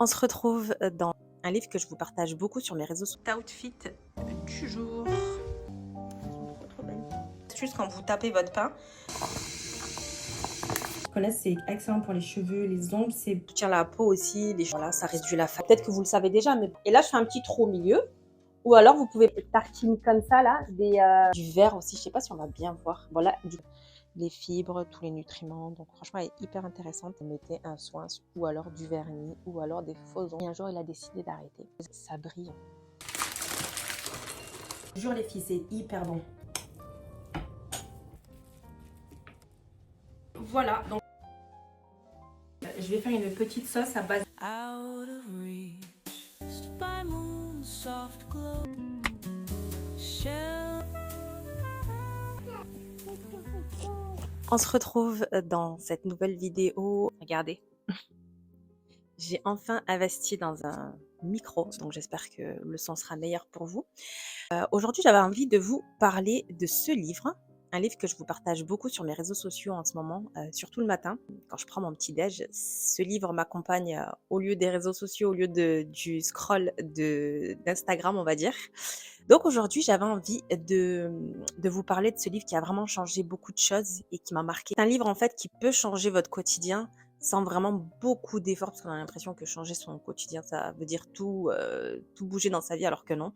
On se retrouve dans un livre que je vous partage beaucoup sur mes réseaux sociaux. Outfit du jour. Trop belle. Astuce quand vous tapez votre pain. Connaissent, c'est excellent pour les cheveux, les ongles, c'est Soutient la peau aussi. Voilà, ça réduit la fatigue. Peut-être que vous le savez déjà, mais et là je fais un petit trou au milieu. Ou alors vous pouvez tartiner comme ça là, du verre aussi. Je sais pas si on va bien voir. Voilà, les fibres, tous les nutriments. Donc franchement, elle est hyper intéressante. Mettez un soin ou alors du vernis ou alors des faux ongles. Et un jour, il a décidé d'arrêter. Ça brille. Je jure les filles, c'est hyper bon. Voilà, donc je vais faire une petite sauce à base. Out of reach, by moon soft glow. On se retrouve dans cette nouvelle vidéo. Regardez, j'ai enfin investi dans un micro, donc j'espère que le son sera meilleur pour vous. Aujourd'hui, j'avais envie de vous parler de ce livre, un livre que je vous partage beaucoup sur mes réseaux sociaux en ce moment, surtout le matin, quand je prends mon petit déj. Ce livre m'accompagne au lieu des réseaux sociaux, au lieu du scroll d'Instagram, on va dire. Donc aujourd'hui, j'avais envie de vous parler de ce livre qui a vraiment changé beaucoup de choses et qui m'a marqué. C'est un livre en fait qui peut changer votre quotidien sans vraiment beaucoup d'efforts, parce qu'on a l'impression que changer son quotidien, ça veut dire tout bouger dans sa vie, alors que non.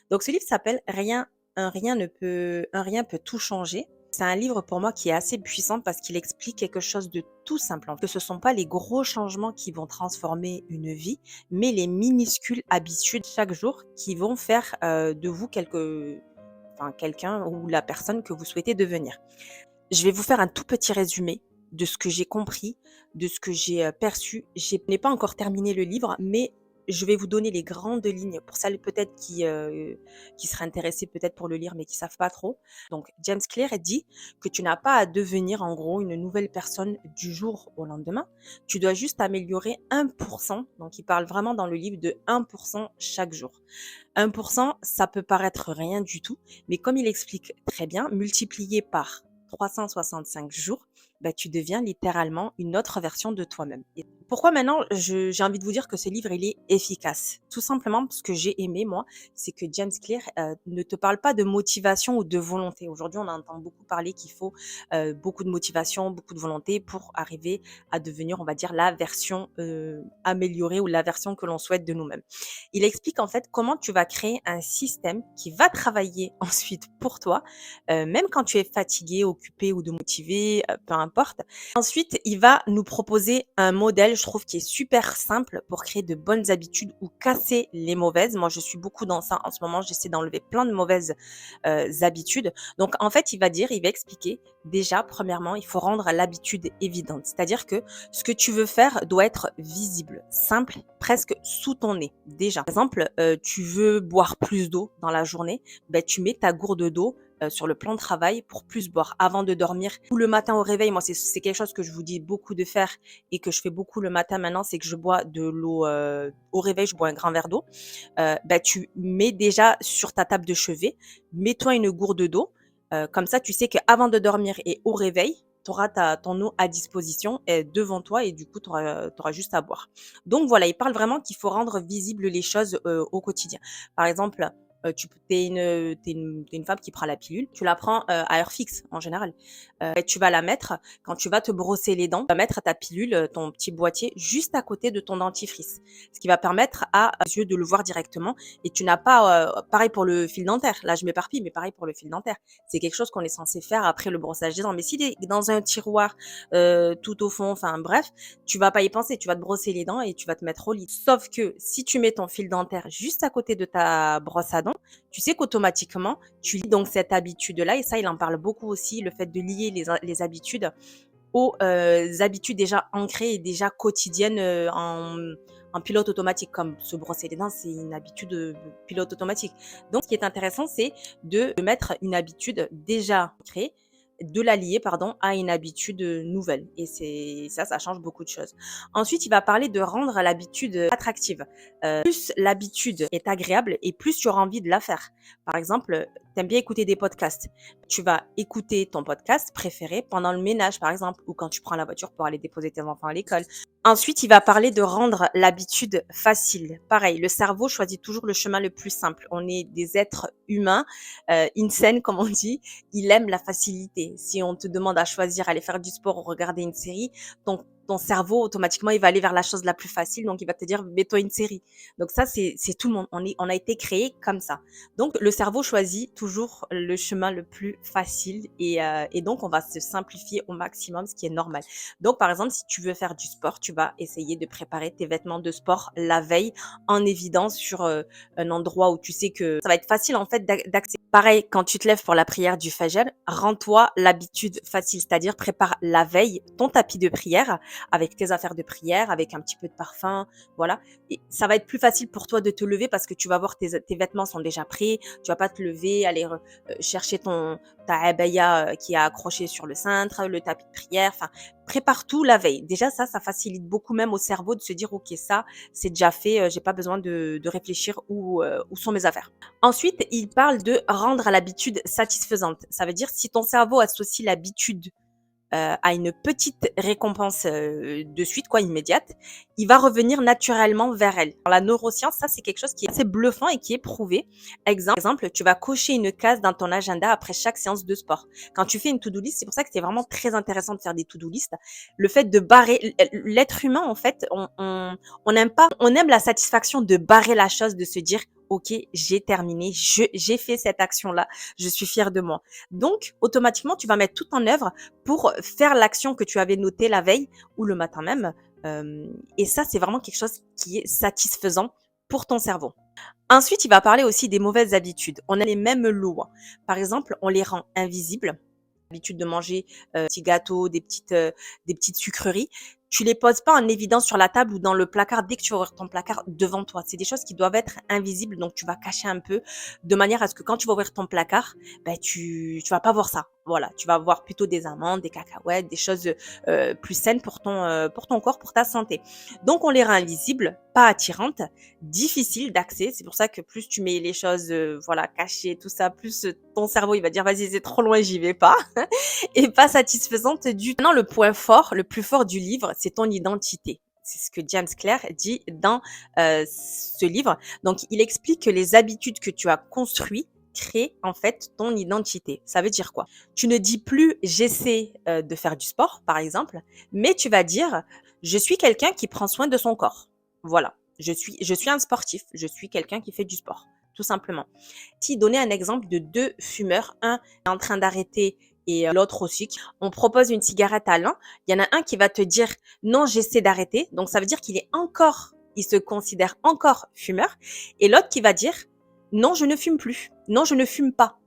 Donc ce livre s'appelle Un rien peut tout changer. C'est un livre pour moi qui est assez puissant parce qu'il explique quelque chose de tout simple, que ce ne sont pas les gros changements qui vont transformer une vie, mais les minuscules habitudes chaque jour qui vont faire de vous quelqu'un ou la personne que vous souhaitez devenir. Je vais vous faire un tout petit résumé de ce que j'ai compris, de ce que j'ai perçu. Je n'ai pas encore terminé le livre, mais je vais vous donner les grandes lignes pour celles peut-être qui seraient intéressées peut-être pour le lire, mais qui savent pas trop. Donc, James Clear dit que tu n'as pas à devenir en gros une nouvelle personne du jour au lendemain. Tu dois juste améliorer 1%. Donc, il parle vraiment dans le livre de 1% chaque jour. 1%, ça peut paraître rien du tout, mais comme il explique très bien, multiplié par 365 jours, bah, tu deviens littéralement une autre version de toi-même. Et pourquoi maintenant j'ai envie de vous dire que ce livre il est efficace? Tout simplement parce que j'ai aimé moi, c'est que James Clear ne te parle pas de motivation ou de volonté. Aujourd'hui, on entend beaucoup parler qu'il faut beaucoup de motivation, beaucoup de volonté pour arriver à devenir, on va dire, la version améliorée ou la version que l'on souhaite de nous-mêmes. Il explique en fait comment tu vas créer un système qui va travailler ensuite pour toi, même quand tu es fatigué, occupé ou démotivé, peu importe. Ensuite, il va nous proposer un modèle, je trouve, qui est super simple pour créer de bonnes habitudes ou casser les mauvaises. Moi, je suis beaucoup dans ça en ce moment. J'essaie d'enlever plein de mauvaises habitudes. Donc, en fait, il va expliquer déjà, premièrement, il faut rendre l'habitude évidente. C'est-à-dire que ce que tu veux faire doit être visible, simple, presque sous ton nez. Déjà, par exemple, tu veux boire plus d'eau dans la journée, ben, tu mets ta gourde d'eau sur le plan de travail pour plus boire avant de dormir ou le matin au réveil. Moi, c'est quelque chose que je vous dis beaucoup de faire et que je fais beaucoup le matin maintenant, c'est que je bois de l'eau au réveil, je bois un grand verre d'eau. Ben, tu mets déjà sur ta table de chevet, mets-toi une gourde d'eau. Comme ça, tu sais qu'avant de dormir et au réveil, tu auras ton eau à disposition devant toi et du coup, tu auras juste à boire. Donc voilà, il parle vraiment qu'il faut rendre visibles les choses au quotidien. Par exemple, t'es une femme qui prend la pilule, tu la prends à heure fixe en général. Et tu vas la mettre quand tu vas te brosser les dents, tu vas mettre ta pilule, ton petit boîtier juste à côté de ton dentifrice, ce qui va permettre à tes yeux de le voir directement. Et tu n'as pas, pareil pour le fil dentaire. Là, je m'éparpille, mais pareil pour le fil dentaire. C'est quelque chose qu'on est censé faire après le brossage des dents. Mais s'il est dans un tiroir tout au fond, enfin bref, tu vas pas y penser. Tu vas te brosser les dents et tu vas te mettre au lit. Sauf que si tu mets ton fil dentaire juste à côté de ta brosse à dents, tu sais qu'automatiquement, tu lis donc cette habitude-là. Et ça, il en parle beaucoup aussi, le fait de lier les habitudes aux habitudes déjà ancrées et déjà quotidiennes en pilote automatique, comme se brosser les dents, c'est une habitude pilote automatique. Donc, ce qui est intéressant, c'est de mettre une habitude déjà créée, de la lier, pardon, à une habitude nouvelle. Et ça change beaucoup de choses. Ensuite, il va parler de rendre l'habitude attractive. Plus l'habitude est agréable et plus tu auras envie de la faire. Par exemple, T'aimes bien écouter des podcasts. Tu vas écouter ton podcast préféré pendant le ménage, par exemple, ou quand tu prends la voiture pour aller déposer tes enfants à l'école. Ensuite, il va parler de rendre l'habitude facile. Pareil, le cerveau choisit toujours le chemin le plus simple. On est des êtres humains, insane, comme on dit. Il aime la facilité. Si on te demande à choisir aller faire du sport ou regarder une série, ton cerveau, automatiquement, il va aller vers la chose la plus facile. Donc, il va te dire, mets-toi une série. Donc ça, c'est tout le monde. On a été créé comme ça. Donc, le cerveau choisit toujours le chemin le plus facile et donc, on va se simplifier au maximum, ce qui est normal. Donc, par exemple, si tu veux faire du sport, tu vas essayer de préparer tes vêtements de sport la veille en évidence sur un endroit où tu sais que ça va être facile en fait d'accès. Pareil, quand tu te lèves pour la prière du Fajr, rends-toi l'habitude facile, c'est-à-dire prépare la veille ton tapis de prière avec tes affaires de prière, avec un petit peu de parfum, voilà. Et ça va être plus facile pour toi de te lever parce que tu vas voir tes vêtements sont déjà prêts, tu vas pas te lever, aller chercher ta abaya qui est accrochée sur le cintre, le tapis de prière, enfin, prépare tout la veille. Déjà, ça facilite beaucoup même au cerveau de se dire, OK, ça, c'est déjà fait, j'ai pas besoin de réfléchir où sont mes affaires. Ensuite, il parle de rendre l'habitude satisfaisante. Ça veut dire si ton cerveau associe l'habitude à une petite récompense de suite, quoi, immédiate, il va revenir naturellement vers elle. Dans la neuroscience, ça, c'est quelque chose qui est assez bluffant et qui est prouvé. Exemple, tu vas cocher une case dans ton agenda après chaque séance de sport. Quand tu fais une to-do list, c'est pour ça que c'est vraiment très intéressant de faire des to-do list. Le fait de barrer, l'être humain, en fait, on aime pas, on aime la satisfaction de barrer la chose, de se dire, OK, j'ai terminé, j'ai fait cette action-là, je suis fière de moi. Donc, automatiquement, tu vas mettre tout en œuvre pour faire l'action que tu avais notée la veille ou le matin même. Et ça, c'est vraiment quelque chose qui est satisfaisant pour ton cerveau. Ensuite, il va parler aussi des mauvaises habitudes. On a les mêmes lois. Par exemple, on les rend invisibles. L'habitude de manger des petits gâteaux, des petites sucreries. Tu les poses pas en évidence sur la table ou dans le placard dès que tu ouvres ton placard devant toi. C'est des choses qui doivent être invisibles, donc tu vas cacher un peu de manière à ce que quand tu vas ouvrir ton placard, ben tu vas pas voir ça. Voilà, tu vas voir plutôt des amandes, des cacahuètes, des choses plus saines pour ton corps, pour ta santé. Donc on les rend invisibles, pas attirantes, difficiles d'accès. C'est pour ça que plus tu mets les choses voilà cachées, tout ça, plus ton cerveau il va dire vas-y c'est trop loin, j'y vais pas. Et pas satisfaisante du tout. Maintenant, le point fort, le plus fort du livre, c'est ton identité. C'est ce que James Clear dit dans ce livre. Donc, il explique que les habitudes que tu as construites créent en fait ton identité. Ça veut dire quoi? Tu ne dis plus j'essaie de faire du sport, par exemple, mais tu vas dire je suis quelqu'un qui prend soin de son corps. Voilà. Je suis un sportif. Je suis quelqu'un qui fait du sport. Tout simplement. Si donner un exemple de deux fumeurs, un est en train d'arrêter et l'autre aussi. On propose une cigarette à l'un. Il y en a un qui va te dire non, j'essaie d'arrêter. Donc ça veut dire il se considère encore fumeur. Et l'autre qui va dire non, je ne fume plus. Non, je ne fume pas.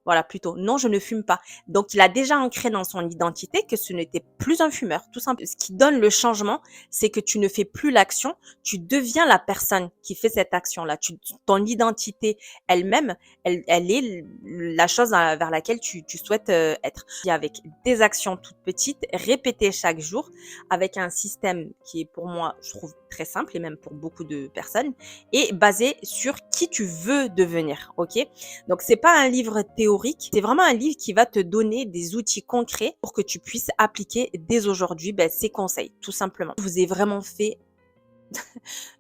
Voilà, plutôt. Non, je ne fume pas. Donc, il a déjà ancré dans son identité que ce n'était plus un fumeur, tout simplement. Ce qui donne le changement, c'est que tu ne fais plus l'action, tu deviens la personne qui fait cette action-là. Ton identité elle-même, elle est la chose vers laquelle tu souhaites être. Et avec des actions toutes petites, répétées chaque jour, avec un système qui est pour moi, je trouve, très simple et même pour beaucoup de personnes, et basé sur qui tu veux devenir, ok? Donc, c'est pas un livre théorique, c'est vraiment un livre qui va te donner des outils concrets pour que tu puisses appliquer dès aujourd'hui ces conseils, tout simplement. Je vous ai vraiment fait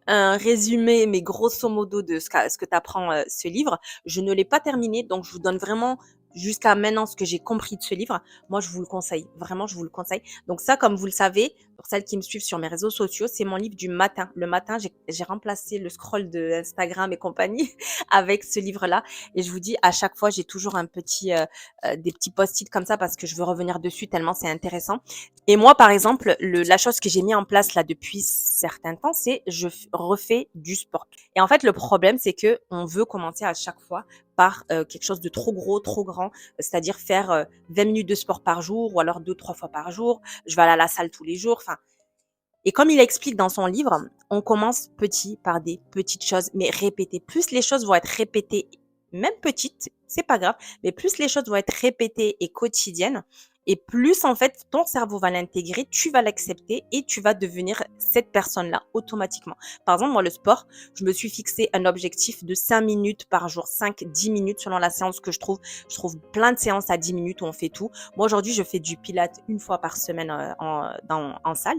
un résumé, mais grosso modo de ce que t'apprend ce livre. Je ne l'ai pas terminé, donc je vous donne vraiment jusqu'à maintenant ce que j'ai compris de ce livre. Moi, je vous le conseille. Vraiment, je vous le conseille. Donc ça, comme vous le savez, pour celles qui me suivent sur mes réseaux sociaux, c'est mon livre du matin. Le matin, j'ai remplacé le scroll de Instagram et compagnie avec ce livre-là. Et je vous dis, à chaque fois, j'ai toujours des petits post-it comme ça parce que je veux revenir dessus tellement c'est intéressant. Et moi, par exemple, la chose que j'ai mis en place là depuis certains temps, c'est je refais du sport. Et en fait, le problème, c'est que on veut commencer à chaque fois par quelque chose de trop gros, trop grand, c'est-à-dire faire 20 minutes de sport par jour ou alors 2-3 fois par jour. Je vais aller à la salle tous les jours. Enfin, et comme il explique dans son livre, on commence petit par des petites choses, mais répétées. Plus les choses vont être répétées, même petites, c'est pas grave, mais plus les choses vont être répétées et quotidiennes, Et plus, en fait, ton cerveau va l'intégrer, tu vas l'accepter et tu vas devenir cette personne-là automatiquement. Par exemple, moi, le sport, je me suis fixé un objectif de 5 minutes par jour, 5-10 minutes selon la séance que je trouve. Je trouve plein de séances à 10 minutes où on fait tout. Moi, aujourd'hui, je fais du pilates une fois par semaine en salle.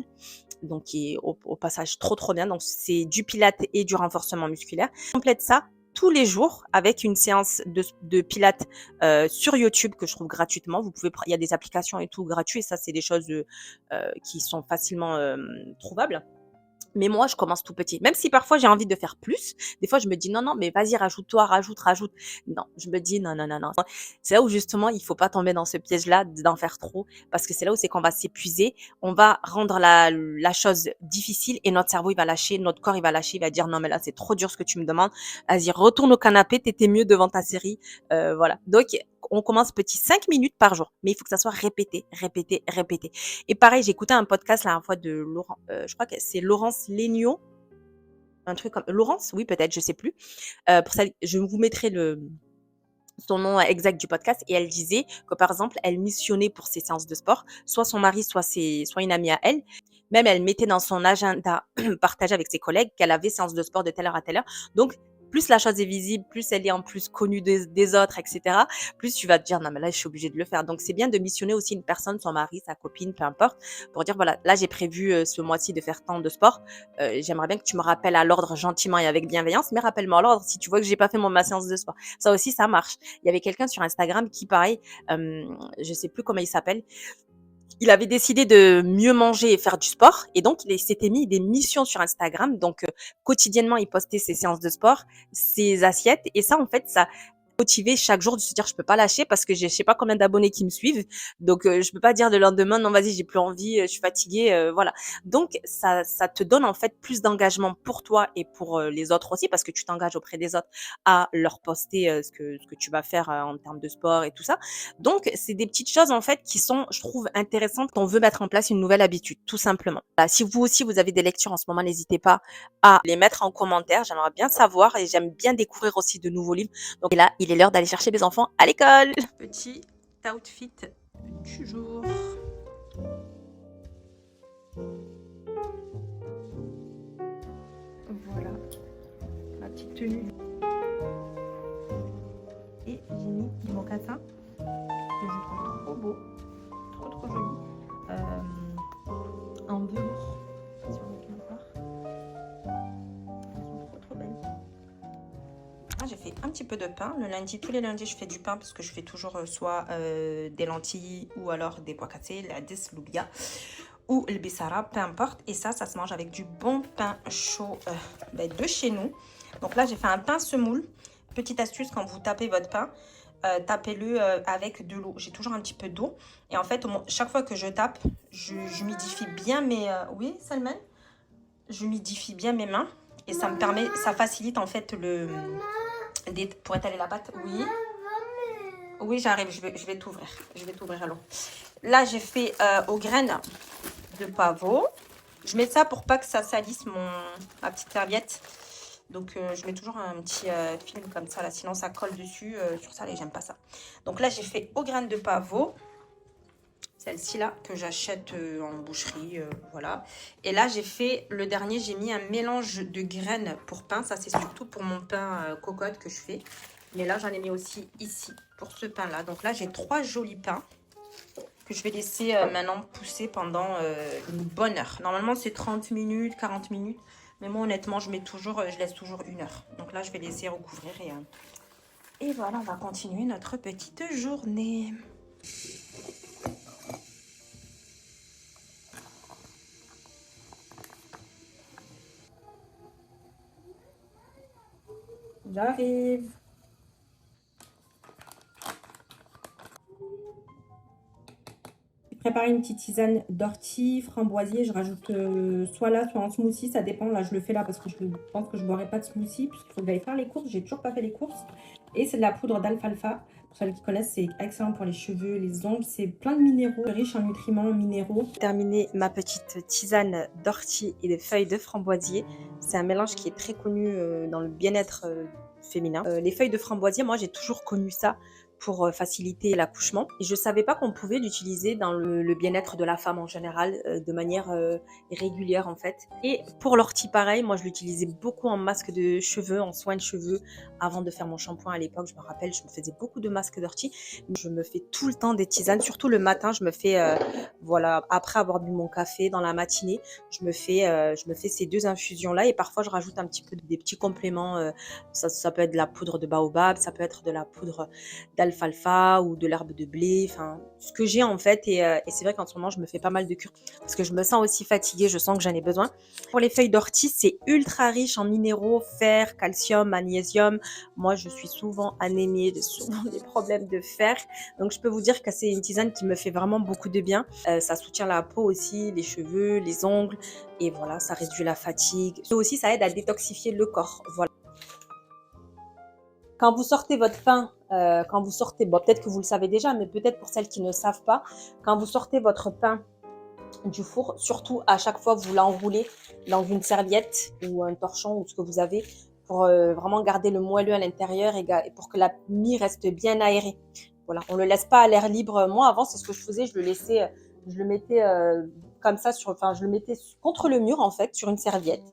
Donc, qui est au passage trop bien. Donc, c'est du pilates et du renforcement musculaire. Je complète ça tous les jours avec une séance de pilates sur YouTube que je trouve gratuitement. Il y a des applications et tout gratuit. Et ça, c'est des choses qui sont facilement trouvables. Mais moi, je commence tout petit. Même si parfois j'ai envie de faire plus, des fois je me dis non, mais vas-y, rajoute-toi, rajoute. Non, je me dis non. C'est là où justement il faut pas tomber dans ce piège-là d'en faire trop, parce que c'est là où c'est qu'on va s'épuiser, on va rendre la chose difficile et notre cerveau il va lâcher, notre corps il va lâcher, il va dire non mais là c'est trop dur ce que tu me demandes, vas-y retourne au canapé, t'étais mieux devant ta série, voilà. Donc on commence petit 5 minutes par jour, mais il faut que ça soit répété. Et pareil, j'ai écouté un podcast la dernière fois de Laurent, je crois que c'est Laurence Léniaud, un truc comme Laurence, oui peut-être, je sais plus. Pour ça, je vous mettrai son nom exact du podcast et elle disait que par exemple, elle missionnait pour ses séances de sport, soit son mari, soit une amie à elle. Même elle mettait dans son agenda partagé avec ses collègues qu'elle avait séance de sport de telle heure à telle heure. Donc plus la chose est visible, plus elle est en plus connue des autres, etc., plus tu vas te dire, non, mais là, je suis obligée de le faire. Donc, c'est bien de missionner aussi une personne, son mari, sa copine, peu importe, pour dire, voilà, là, j'ai prévu ce mois-ci de faire tant de sport. J'aimerais bien que tu me rappelles à l'ordre gentiment et avec bienveillance, mais rappelle-moi à l'ordre si tu vois que j'ai pas fait ma séance de sport. Ça aussi, ça marche. Il y avait quelqu'un sur Instagram qui, pareil, je sais plus comment il s'appelle, il avait décidé de mieux manger et faire du sport. Et donc, il s'était mis des missions sur Instagram. Donc, quotidiennement, il postait ses séances de sport, ses assiettes. Et ça, en fait, ça motivé chaque jour de se dire je peux pas lâcher parce que j'ai je sais pas combien d'abonnés qui me suivent, donc je peux pas dire le lendemain non vas-y j'ai plus envie, je suis fatiguée, voilà. Donc ça te donne en fait plus d'engagement pour toi et pour les autres aussi, parce que tu t'engages auprès des autres à leur poster ce que tu vas faire en termes de sport et tout ça. Donc c'est des petites choses en fait qui sont, je trouve, intéressantes quand on veut mettre en place une nouvelle habitude, tout simplement. Voilà, si vous aussi vous avez des lectures en ce moment, n'hésitez pas à les mettre en commentaire, j'aimerais bien savoir et j'aime bien découvrir aussi de nouveaux livres. Donc là, il est l'heure d'aller chercher les enfants à l'école. Petit outfit du jour. Voilà, ma petite tenue. Et j'ai mis des mocassins que je trouve trop beaux, trop jolis, en velours. Si on veut bien voir. Elles sont trop belles. J'ai fait un petit peu de pain. Le lundi, tous les lundis, je fais du pain parce que je fais toujours soit des lentilles ou alors des pois cassés, la loubia ou le bissara, peu importe. Et ça se mange avec du bon pain chaud de chez nous. Donc là, j'ai fait un pain semoule. Petite astuce, quand vous tapez votre pain, tapez-le avec de l'eau. J'ai toujours un petit peu d'eau. Et en fait, chaque fois que je tape, j'humidifie bien mes... Oui, Salman, j'humidifie bien mes mains. Et ça me permet, ça facilite en fait pour étaler la pâte. Oui. Oui, j'arrive, je vais t'ouvrir. Je vais t'ouvrir alors. Là, j'ai fait aux graines de pavot. Je mets ça pour pas que ça salisse ma petite serviette. Donc, je mets toujours un petit film comme ça, là, sinon ça colle dessus sur ça, et j'aime pas ça. Donc là, j'ai fait aux graines de pavot. Celle-ci là, que j'achète en boucherie, voilà. Et là, j'ai fait, le dernier, j'ai mis un mélange de graines pour pain. Ça, c'est surtout pour mon pain cocotte que je fais. Mais là, j'en ai mis aussi ici, pour ce pain-là. Donc là, j'ai 3 jolis pains que je vais laisser maintenant pousser pendant une bonne heure. Normalement, c'est 30 minutes, 40 minutes. Mais moi, honnêtement, je laisse toujours 1 heure. Donc là, je vais laisser recouvrir. Et voilà, on va continuer notre petite journée. J'arrive. J'ai préparé une petite tisane d'ortie, framboisier. Je rajoute soit là, soit en smoothie. Ça dépend. Là, je le fais là parce que je pense que je ne boirai pas de smoothie puisqu'il faut que j'aille faire les courses. J'ai toujours pas fait les courses. Et c'est de la poudre d'alfalfa. Pour ceux qui connaissent, c'est excellent pour les cheveux, les ongles. C'est plein de minéraux, riche en nutriments minéraux. J'ai terminé ma petite tisane d'ortie et de feuilles de framboisier. C'est un mélange qui est très connu dans le bien-être féminin. Les feuilles de framboisier, moi, j'ai toujours connu ça pour faciliter l'accouchement. Et je savais pas qu'on pouvait l'utiliser dans le bien-être de la femme en général, de manière régulière en fait. Et pour l'ortie, pareil, moi je l'utilisais beaucoup en masque de cheveux, en soins de cheveux, avant de faire mon shampoing à l'époque. Je me rappelle, je me faisais beaucoup de masques d'ortie. Je me fais tout le temps des tisanes, surtout le matin. Je me fais, voilà, après avoir bu mon café dans la matinée, je me fais ces 2 infusions-là et parfois je rajoute un petit peu des petits compléments. Ça peut être de la poudre de baobab, ça peut être de la poudre d'alfalfa ou de l'herbe de blé, enfin ce que j'ai en fait. Et c'est vrai qu'en ce moment, je me fais pas mal de cures parce que je me sens aussi fatiguée, je sens que j'en ai besoin. Pour les feuilles d'ortie, c'est ultra riche en minéraux, fer, calcium, magnésium. Moi, je suis souvent anémiée, j'ai souvent des problèmes de fer. Donc, je peux vous dire que c'est une tisane qui me fait vraiment beaucoup de bien. Ça soutient la peau aussi, les cheveux, les ongles. Et voilà, ça réduit la fatigue. Et aussi, ça aide à détoxifier le corps. Voilà. Quand vous sortez votre pain, bon, peut-être que vous le savez déjà, mais peut-être pour celles qui ne savent pas, quand vous sortez votre pain du four, surtout à chaque fois vous l'enroulez dans une serviette ou un torchon ou ce que vous avez pour vraiment garder le moelleux à l'intérieur et pour que la mie reste bien aérée. Voilà, on le laisse pas à l'air libre. Moi avant c'est ce que je faisais, je le mettais comme ça je le mettais contre le mur en fait sur une serviette,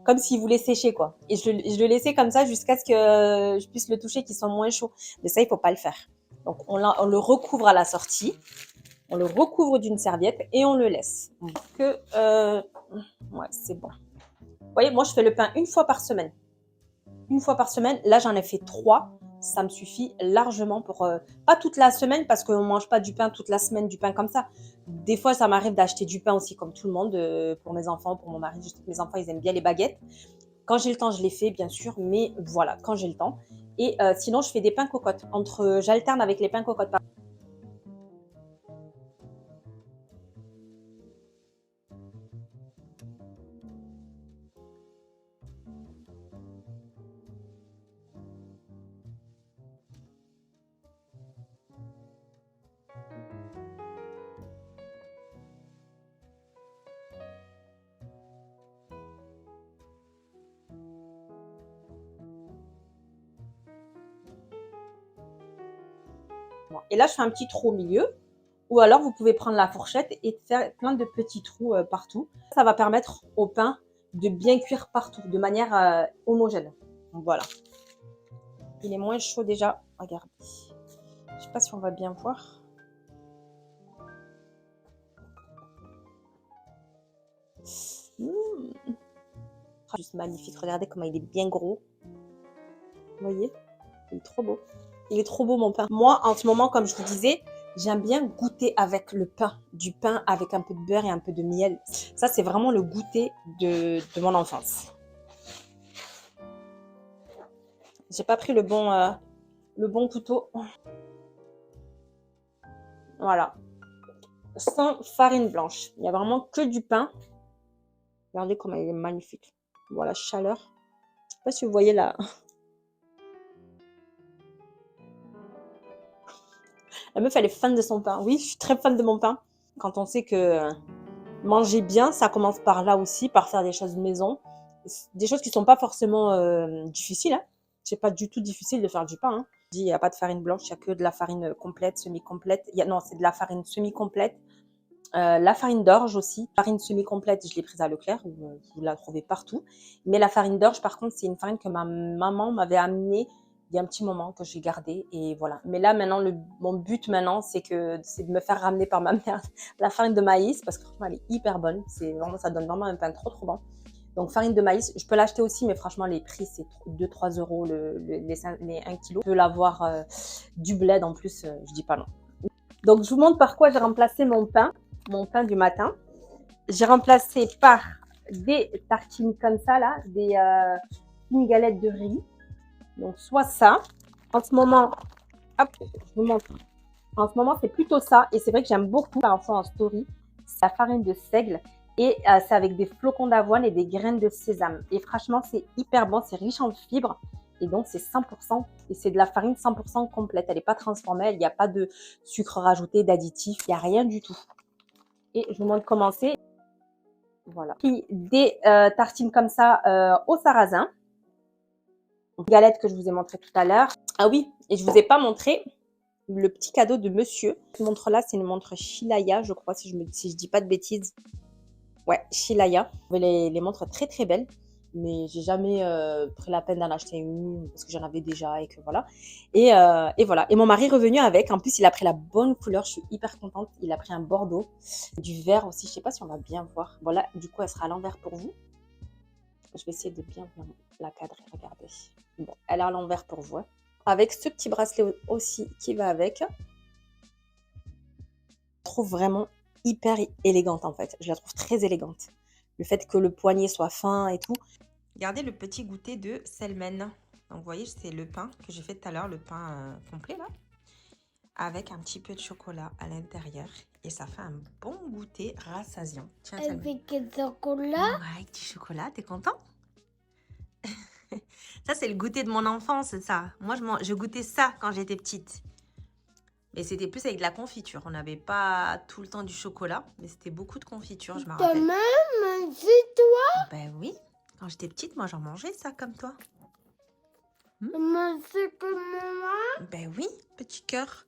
comme s'il voulait sécher quoi. Et je le laissais comme ça jusqu'à ce que je puisse le toucher, qu'il soit moins chaud. Mais ça il faut pas le faire. Donc on le recouvre à la sortie. On le recouvre d'une serviette et on le laisse. Ouais, c'est bon. Vous voyez, moi, je fais le pain une fois par semaine. Une fois par semaine. Là, j'en ai fait 3. Ça me suffit largement pour... pas toute la semaine parce qu'on ne mange pas du pain toute la semaine, du pain comme ça. Des fois, ça m'arrive d'acheter du pain aussi comme tout le monde pour mes enfants, pour mon mari. Je sais que mes enfants, ils aiment bien les baguettes. Quand j'ai le temps, je les fais, bien sûr. Mais voilà, quand j'ai le temps. Et sinon, je fais des pains cocottes. J'alterne avec les pains cocottes. Et là, je fais un petit trou au milieu. Ou alors, vous pouvez prendre la fourchette et faire plein de petits trous partout. Ça va permettre au pain de bien cuire partout, de manière homogène. Donc, voilà. Il est moins chaud déjà. Regardez. Je ne sais pas si on va bien voir. Juste magnifique. Regardez comment il est bien gros. Vous voyez? Il est trop beau. Il est trop beau mon pain. Moi, en ce moment, comme je vous disais, j'aime bien goûter avec le pain. Du pain avec un peu de beurre et un peu de miel. Ça, c'est vraiment le goûter de mon enfance. J'ai pas pris le bon couteau. Voilà. Sans farine blanche. Il n'y a vraiment que du pain. Regardez comment il est magnifique. Voilà, chaleur. Je sais pas si vous voyez là. La meuf, elle est fan de son pain. Oui, je suis très fan de mon pain. Quand on sait que manger bien, ça commence par là aussi, par faire des choses maison. Des choses qui sont pas forcément difficiles. Hein. C'est pas du tout difficile de faire du pain. Hein. Il n'y a pas de farine blanche, il n'y a que de la farine complète, semi-complète. Non, c'est de la farine semi-complète. La farine d'orge aussi. Farine semi-complète, je l'ai prise à Leclerc, vous la trouvez partout. Mais la farine d'orge, par contre, c'est une farine que ma maman m'avait amenée il y a un petit moment, que j'ai gardée. Et voilà. Mais là, maintenant, mon but maintenant, c'est de me faire ramener par ma mère la farine de maïs, parce que franchement, elle est hyper bonne. Ça donne vraiment un pain trop, trop bon. Donc, farine de maïs, je peux l'acheter aussi, mais franchement, les prix, c'est 2-3 euros les 1 kg. Je peux l'avoir du bled en plus, je dis pas non. Donc, je vous montre par quoi j'ai remplacé mon pain du matin. J'ai remplacé par des tartines comme ça, là, une galette de riz. Donc, soit ça. En ce moment, hop, je vous montre. En ce moment, c'est plutôt ça. Et c'est vrai que j'aime beaucoup, parfois en story, c'est la farine de seigle. Et c'est avec des flocons d'avoine et des graines de sésame. Et franchement, c'est hyper bon. C'est riche en fibres. Et donc, c'est 100%. Et c'est de la farine 100% complète. Elle n'est pas transformée. Il n'y a pas de sucre rajouté, d'additifs. Il n'y a rien du tout. Et je vous montre comment c'est. Voilà. Puis, des tartines comme ça au sarrasin. Une galette que je vous ai montré tout à l'heure. Ah oui, et je vous ai pas montré le petit cadeau de monsieur. Cette montre-là, c'est une montre Shilaya, je crois, si je dis pas de bêtises. Ouais, Shilaya. Les montres très très belles, mais j'ai jamais pris la peine d'en acheter une parce que j'en avais déjà et que voilà. Et voilà. Et mon mari est revenu avec. En plus, il a pris la bonne couleur. Je suis hyper contente. Il a pris un bordeaux, du vert aussi. Je sais pas si on va bien voir. Voilà, du coup, elle sera à l'envers pour vous. Je vais essayer de bien la cadrer. Regardez. Bon, elle est à l'envers pour vous. Hein. Avec ce petit bracelet aussi qui va avec. Je trouve vraiment hyper élégante en fait. Je la trouve très élégante. Le fait que le poignet soit fin et tout. Regardez le petit goûter de Selmen. Donc vous voyez, c'est le pain que j'ai fait tout à l'heure, le pain complet là. Avec un petit peu de chocolat à l'intérieur. Et ça fait un bon goûter rassasiant. Tiens, Selmen. Avec du chocolat. Ouais, avec du chocolat, t'es content? Ça, c'est le goûter de mon enfance, ça. Moi, je goûtais ça quand j'étais petite. Mais c'était plus avec de la confiture. On n'avait pas tout le temps du chocolat, mais c'était beaucoup de confiture, je me T'as rappelle. même mangé toi? Ben oui, quand j'étais petite, moi, j'en mangeais ça comme toi. Manger comme maman? Ben oui, petit cœur.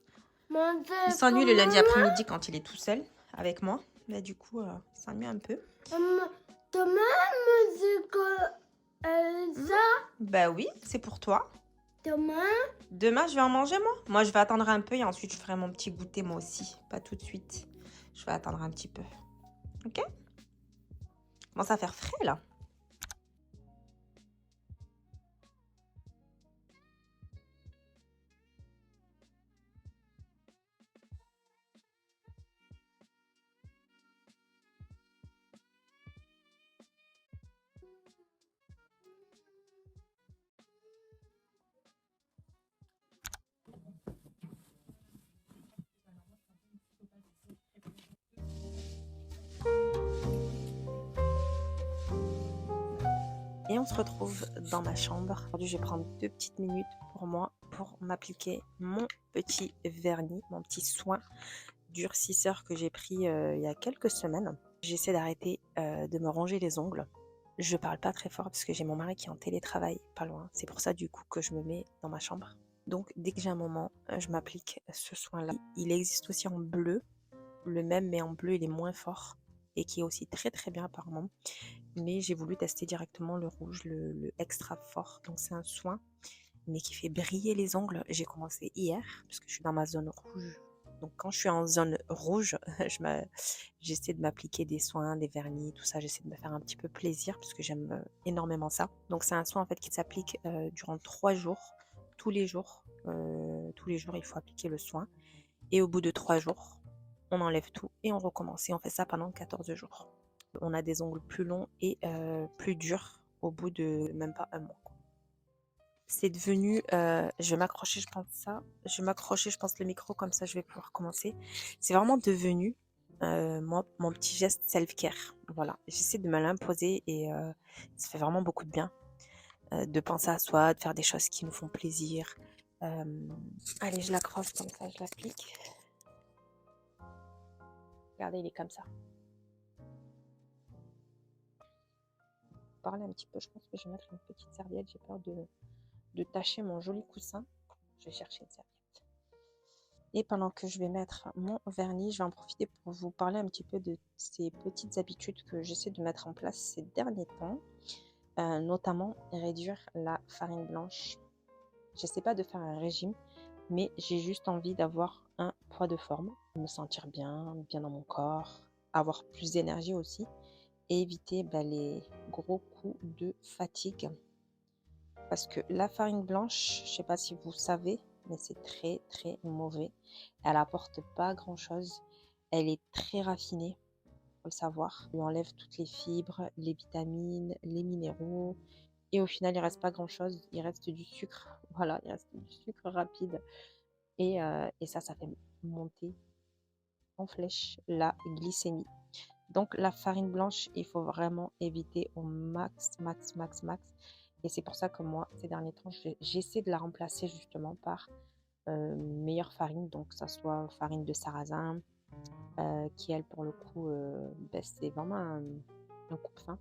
Manger Il s'ennuie comme le lundi maman? après-midi quand il est tout seul avec moi. Mais du coup, il s'ennuie un peu. T'as même mangé comme ça? Ben oui, c'est pour toi. Demain? Demain, je vais en manger, moi. Moi, je vais attendre un peu et ensuite, je ferai mon petit goûter, moi aussi. Pas tout de suite. Je vais attendre un petit peu. Ok? Commence à faire frais, là. Et on se retrouve dans ma chambre. Aujourd'hui, je vais prendre 2 petites minutes pour moi pour m'appliquer mon petit vernis, mon petit soin durcisseur que j'ai pris il y a quelques semaines. J'essaie d'arrêter de me ronger les ongles. Je parle pas très fort parce que j'ai mon mari qui est en télétravail, pas loin. C'est pour ça du coup que je me mets dans ma chambre. Donc dès que j'ai un moment, je m'applique ce soin-là. Il existe aussi en bleu. Le même, mais en bleu, il est moins fort et qui est aussi très très bien apparemment. Mais j'ai voulu tester directement le rouge, le extra fort. Donc c'est un soin, mais qui fait briller les ongles. J'ai commencé hier, parce que je suis dans ma zone rouge. Donc quand je suis en zone rouge, j'essaie de m'appliquer des soins, des vernis, tout ça. J'essaie de me faire un petit peu plaisir, parce que j'aime énormément ça. Donc c'est un soin en fait qui s'applique durant 3 jours, tous les jours. Tous les jours, il faut appliquer le soin. Et au bout de 3 jours, on enlève tout et on recommence. Et on fait ça pendant 14 jours. On a des ongles plus longs et plus durs au bout de même pas un mois. C'est devenu, je vais m'accrocher, je pense ça. Je vais m'accrocher, je pense le micro comme ça, je vais pouvoir commencer. C'est vraiment devenu mon petit geste self-care. Voilà, j'essaie de me l'imposer et ça fait vraiment beaucoup de bien de penser à soi, de faire des choses qui nous font plaisir. Allez, je l'accroche comme ça, je l'applique. Regardez, il est comme ça. Parler un petit peu, je pense que je vais mettre une petite serviette. J'ai peur de tacher mon joli coussin. Je vais chercher une serviette. Et pendant que je vais mettre mon vernis, je vais en profiter pour vous parler un petit peu de ces petites habitudes que j'essaie de mettre en place ces derniers temps. Notamment réduire la farine blanche. J'essaie pas de faire un régime, mais j'ai juste envie d'avoir un poids de forme, me sentir bien dans mon corps, avoir plus d'énergie aussi et éviter les gros coups de fatigue. Parce que la farine blanche, je ne sais pas si vous savez, mais c'est très très mauvais. Elle apporte pas grand chose. Elle est très raffinée, faut le savoir. Elle enlève toutes les fibres, les vitamines, les minéraux. Et au final, il reste pas grand chose. Il reste du sucre. Voilà, il reste du sucre rapide. Et ça fait monter en flèche la glycémie. Donc la farine blanche, il faut vraiment éviter au max. Et c'est pour ça que moi, ces derniers temps, j'essaie de la remplacer justement par meilleure farine. Donc ça soit farine de sarrasin, qui elle pour le coup, c'est vraiment un coupe-faim.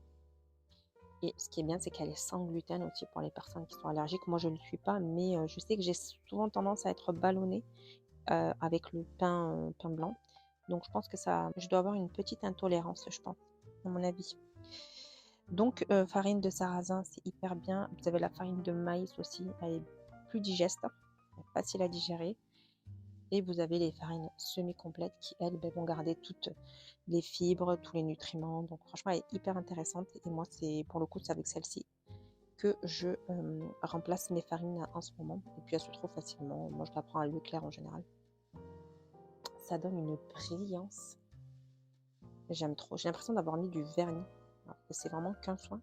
Et ce qui est bien, c'est qu'elle est sans gluten aussi pour les personnes qui sont allergiques. Moi, je ne le suis pas, mais je sais que j'ai souvent tendance à être ballonnée avec le pain blanc. Donc je pense que je dois avoir une petite intolérance, je pense, à mon avis. Donc farine de sarrasin, c'est hyper bien. Vous avez la farine de maïs aussi, elle est plus digeste, facile à digérer. Et vous avez les farines semi-complètes qui, elles, vont garder toutes les fibres, tous les nutriments. Donc franchement, elle est hyper intéressante. Et moi, pour le coup, c'est avec celle-ci que je remplace mes farines en ce moment. Et puis elle se trouve facilement. Moi, je la prends à Leclerc en général. Ça donne une brillance. J'aime trop. J'ai l'impression d'avoir mis du vernis. C'est vraiment qu'un soin.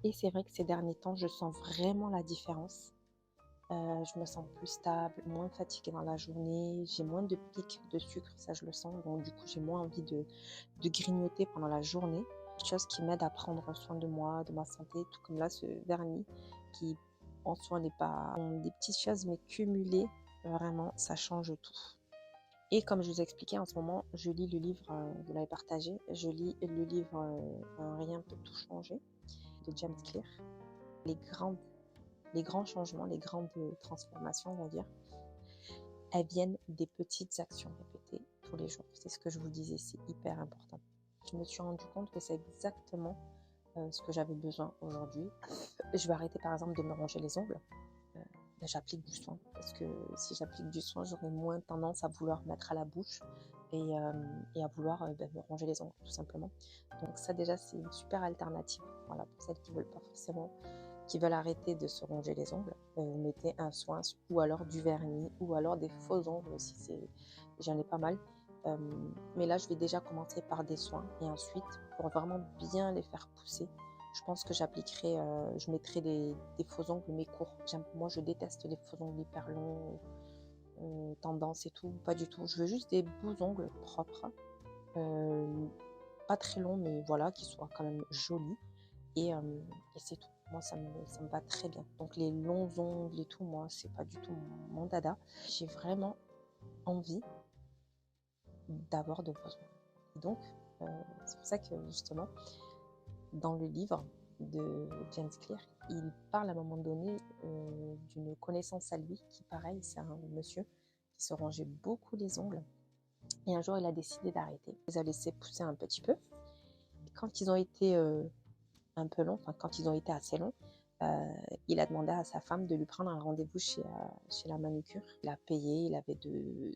Et c'est vrai que ces derniers temps, je sens vraiment la différence. Je me sens plus stable, moins fatiguée dans la journée, j'ai moins de pics de sucre, ça je le sens, donc du coup j'ai moins envie de grignoter pendant la journée. Chose qui m'aide à prendre soin de moi, de ma santé, tout comme là ce vernis qui en soi n'est pas des petites choses mais cumulées, vraiment ça change tout. Et comme je vous ai expliqué en ce moment, je lis le livre, vous l'avez partagé, je lis le livre Rien peut tout changer de James Clear. Les grands changements, les grandes transformations, on va dire, elles viennent des petites actions répétées tous les jours. C'est ce que je vous disais, c'est hyper important. Je me suis rendu compte que c'est exactement ce que j'avais besoin aujourd'hui. Je vais arrêter par exemple de me ronger les ongles. J'applique du soin parce que si j'applique du soin, j'aurai moins tendance à vouloir mettre à la bouche et à vouloir me ronger les ongles tout simplement. Donc ça déjà c'est une super alternative. Voilà, pour celles qui veulent pas forcément, qui veulent arrêter de se ronger les ongles, vous mettez un soin ou alors du vernis ou alors des faux ongles aussi, j'en ai pas mal. Mais là je vais déjà commencer par des soins et ensuite pour vraiment bien les faire pousser, je pense que j'appliquerai, je mettrai des faux ongles mais courts. Moi je déteste les faux ongles hyper longs, tendance et tout, pas du tout. Je veux juste des beaux ongles propres, pas très longs mais voilà, qui soient quand même jolis et c'est tout. Moi ça me va très bien. Donc les longs ongles et tout, moi c'est pas du tout mon dada. J'ai vraiment envie d'avoir de beaux ongles. Et donc c'est pour ça que justement dans le livre de James Clear, il parle à un moment donné d'une connaissance à lui qui, pareil, c'est un monsieur qui se rongeait beaucoup les ongles. Et un jour, il a décidé d'arrêter. Il les a laissés pousser un petit peu. Et quand ils ont été un peu longs, enfin quand ils ont été assez longs, il a demandé à sa femme de lui prendre un rendez-vous chez la manucure. Il a payé, il avait de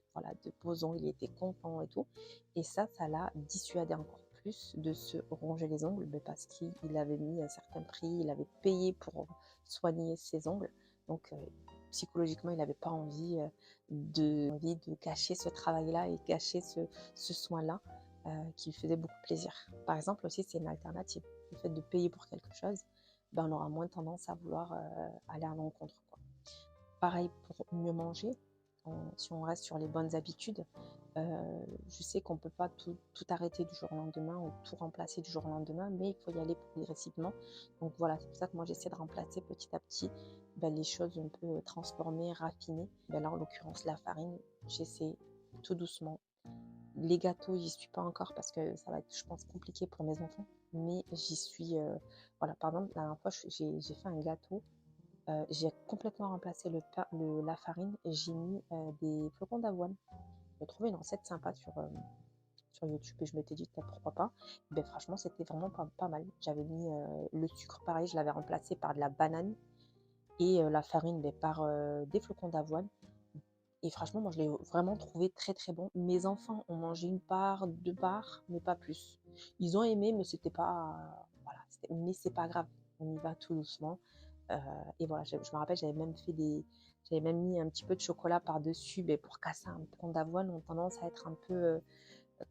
beaux ongles, il était content et tout. Et ça l'a dissuadé encore plus de se ronger les ongles, mais parce qu'il avait mis un certain prix, il avait payé pour soigner ses ongles. Donc psychologiquement, il n'avait pas envie de cacher ce travail-là et cacher ce soin-là qui lui faisait beaucoup plaisir. Par exemple aussi, c'est une alternative. Le fait de payer pour quelque chose, on aura moins tendance à vouloir aller à l'encontre. Pareil pour mieux manger, si on reste sur les bonnes habitudes, je sais qu'on ne peut pas tout arrêter du jour au lendemain ou tout remplacer du jour au lendemain, mais il faut y aller progressivement. Donc voilà, c'est pour ça que moi j'essaie de remplacer petit à petit les choses un peu transformées, raffinées. Là en l'occurrence la farine, j'essaie tout doucement. Les gâteaux, j'y suis pas encore parce que ça va être, je pense, compliqué pour mes enfants. Mais j'y suis. Voilà, par exemple, la dernière fois, j'ai fait un gâteau. J'ai complètement remplacé la farine et j'ai mis des flocons d'avoine. J'ai trouvé une recette sympa sur YouTube et je m'étais dit pourquoi pas. Franchement, c'était vraiment pas mal. J'avais mis le sucre, pareil, je l'avais remplacé par de la banane et la farine par des flocons d'avoine. Et franchement, moi, je l'ai vraiment trouvé très, très bon. Mes enfants ont mangé une part, 2 parts, mais pas plus. Ils ont aimé, mais c'était pas... Voilà, mais c'est pas grave. On y va tout doucement. Et voilà, je me rappelle, j'avais même mis un petit peu de chocolat par-dessus pour casser un peu d'avoine. On a tendance à être un peu...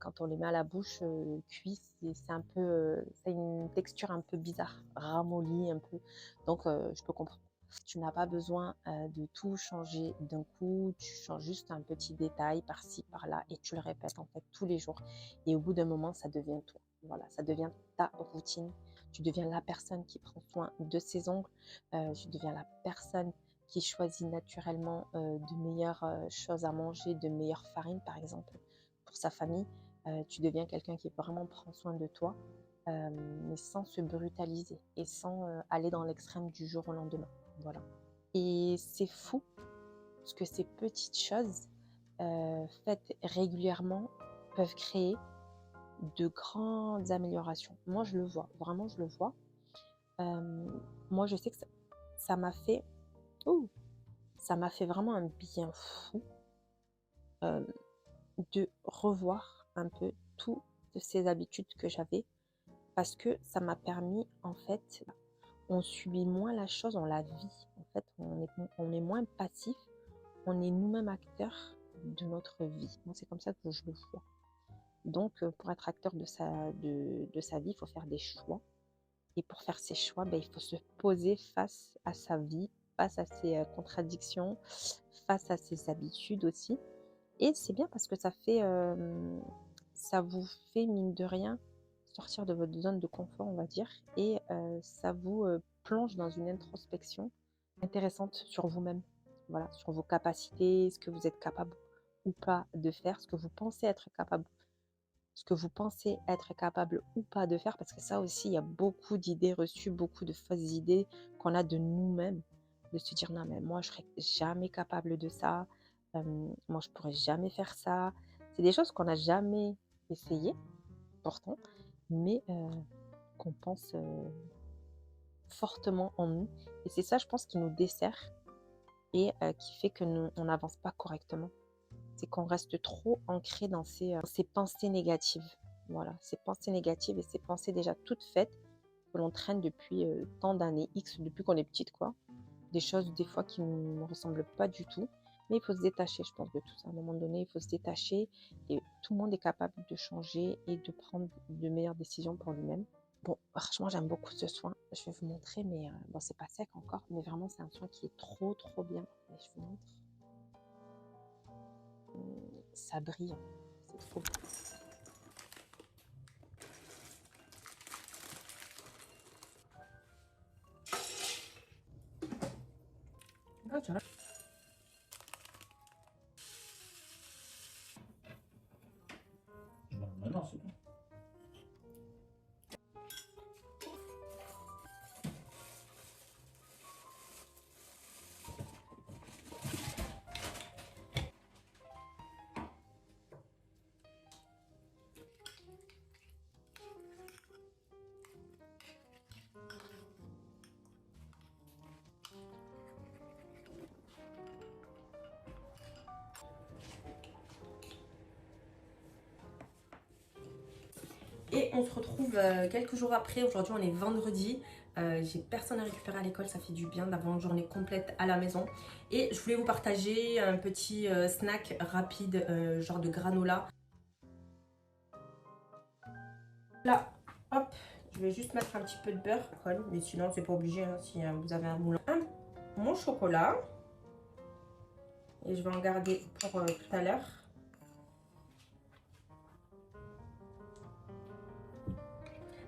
quand on les met à la bouche cuits, c'est un peu... ça a une texture un peu bizarre, ramollie un peu. Donc, je peux comprendre. Tu n'as pas besoin de tout changer d'un coup, tu changes juste un petit détail par-ci, par-là et tu le répètes en fait tous les jours. Et au bout d'un moment, ça devient toi. Voilà, ça devient ta routine. Tu deviens la personne qui prend soin de ses ongles. Tu deviens la personne qui choisit naturellement de meilleures choses à manger, de meilleures farines par exemple pour sa famille. Tu deviens quelqu'un qui vraiment prend soin de toi, mais sans se brutaliser et sans aller dans l'extrême du jour au lendemain. Voilà. Et c'est fou, parce que ces petites choses, faites régulièrement peuvent créer de grandes améliorations. Moi, je le vois, vraiment, je le vois. Moi, je sais que ça m'a fait, ouh, ça m'a fait vraiment un bien fou euh, de revoir un peu toutes ces habitudes que j'avais parce que ça m'a permis, en fait, on subit moins la chose, on la vit. En fait, on est moins passif, on est nous-mêmes acteurs de notre vie. Moi, c'est comme ça que je le vois. Donc, pour être acteur de sa vie, il faut faire des choix. Et pour faire ses choix, ben, il faut se poser face à sa vie, face à ses contradictions, face à ses habitudes aussi. Et c'est bien parce que ça vous fait, mine de rien, sortir de votre zone de confort, on va dire, et ça vous plonge dans une introspection intéressante sur vous-même, voilà, sur vos capacités, ce que vous êtes capable ou pas de faire, ce que vous pensez être capable ou pas de faire, parce que ça aussi, il y a beaucoup d'idées reçues, beaucoup de fausses idées qu'on a de nous-mêmes, de se dire non, mais moi, je serais jamais capable de ça, moi, je pourrais jamais faire ça. C'est des choses qu'on n'a jamais essayé, pourtant, mais qu'on pense fortement en nous. Et c'est ça, je pense, qui nous dessert et qui fait que on n'avance pas correctement. C'est qu'on reste trop ancré dans ces pensées négatives. Voilà, ces pensées négatives et ces pensées déjà toutes faites que l'on traîne depuis tant d'années, X, depuis qu'on est petite, quoi. Des choses, des fois, qui ne nous ressemblent pas du tout. Mais il faut se détacher, je pense, de tout ça. À un moment donné, il faut se détacher et tout le monde est capable de changer et de prendre de meilleures décisions pour lui-même. Bon, franchement, j'aime beaucoup ce soin. Je vais vous montrer, mais bon, c'est pas sec encore, mais vraiment, c'est un soin qui est trop, trop bien. Mais je vous montre. Ça brille, c'est trop beau. Ah, tu vois. Non, c'est bon. Et on se retrouve quelques jours après. Aujourd'hui, on est vendredi. J'ai personne à récupérer à l'école. Ça fait du bien d'avoir une journée complète à la maison. Et je voulais vous partager un petit snack rapide, genre de granola. Là, hop, je vais juste mettre un petit peu de beurre. Mais sinon, c'est pas obligé hein, si vous avez un moulin. Mon chocolat. Et je vais en garder pour tout à l'heure.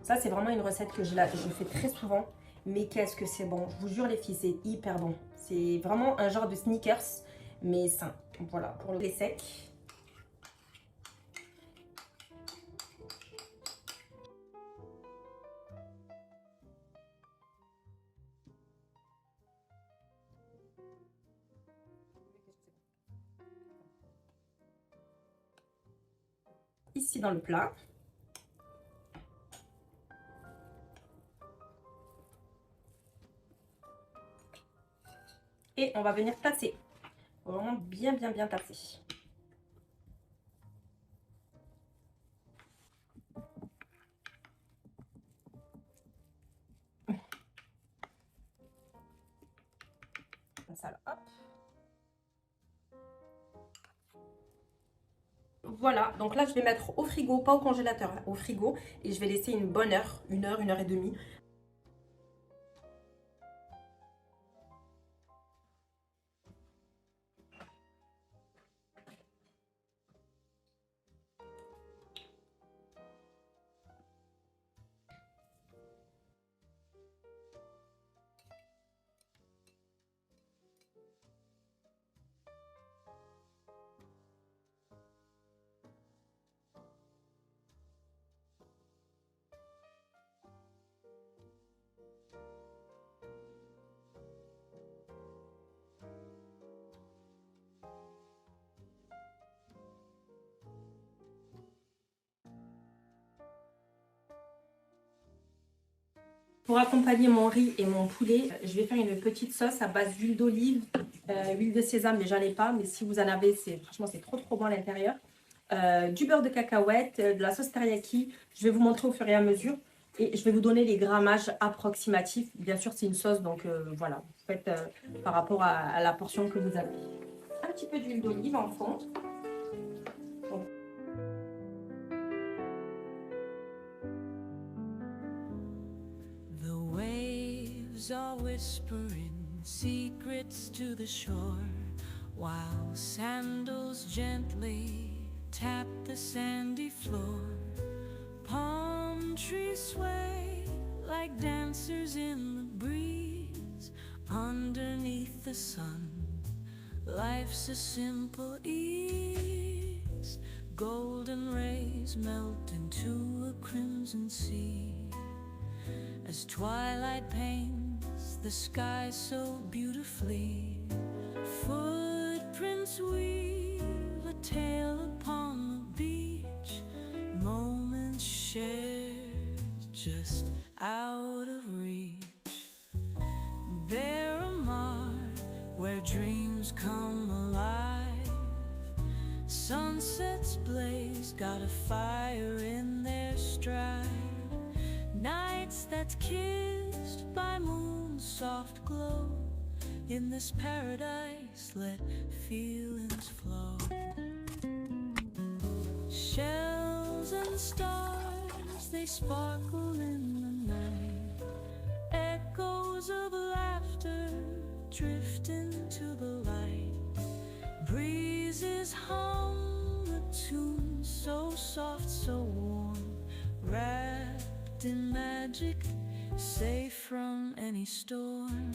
Ça, c'est vraiment une recette que je fais très souvent. Mais qu'est-ce que c'est bon. Je vous jure, les filles, c'est hyper bon. C'est vraiment un genre de sneakers, mais sain. Voilà, pour le lait sec. Ici dans le plat. Et on va venir tasser. Vraiment bien, bien, bien tasser. Comme ça, là, hop. Voilà, donc là je vais mettre au frigo, pas au congélateur, hein, au frigo. Et je vais laisser une bonne heure, une heure et demie. Pour accompagner mon riz et mon poulet, je vais faire une petite sauce à base d'huile d'olive, huile de sésame, mais j'en ai pas. Mais si vous en avez, franchement, c'est trop bon à l'intérieur. Du beurre de cacahuète, de la sauce teriyaki. Je vais vous montrer au fur et à mesure. Et je vais vous donner les grammages approximatifs. Bien sûr, c'est une sauce, donc voilà. Vous faites par rapport à la portion que vous avez. Un petit peu d'huile d'olive en fond. The waves are whispering secrets to the shore, while sandals gently tap the sandy floor. Palm trees sway like dancers in the breeze. Underneath the sun, life's a simple ease. Golden rays melt into a crimson sea, as twilight paints the sky so beautifully. Footprints weave a tale upon the beach, moments shared just out of reach. There a mart where dreams come alive. Sunsets blaze, got a fire in their stride. Nights that's kissed by moon's soft glow. In this paradise, let feelings flow. Shells and stars, they sparkle in the night. Echoes of laughter drift into the light. Breezes hum a tune so soft, so warm, wrapped in magic, safe from any storm.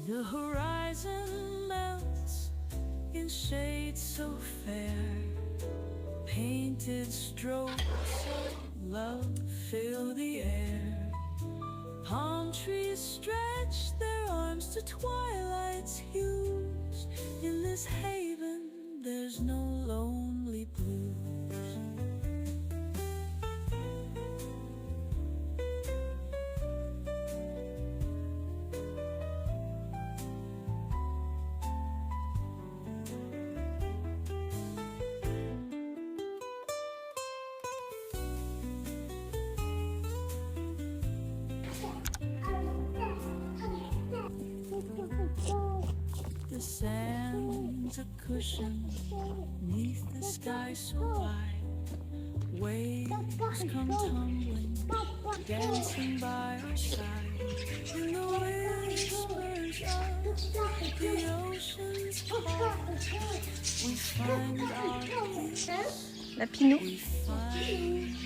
The horizon melts in shades so fair. Painted strokes of love fill the air. Palm trees stretch their arms to twilight's hues. In this haven, there's no lonely blues. The sand's a cushion neath the sky so wide. Waves come tumbling, dancing by our side. In the whispers of the ocean's call, we find our peace. La Pinou. We find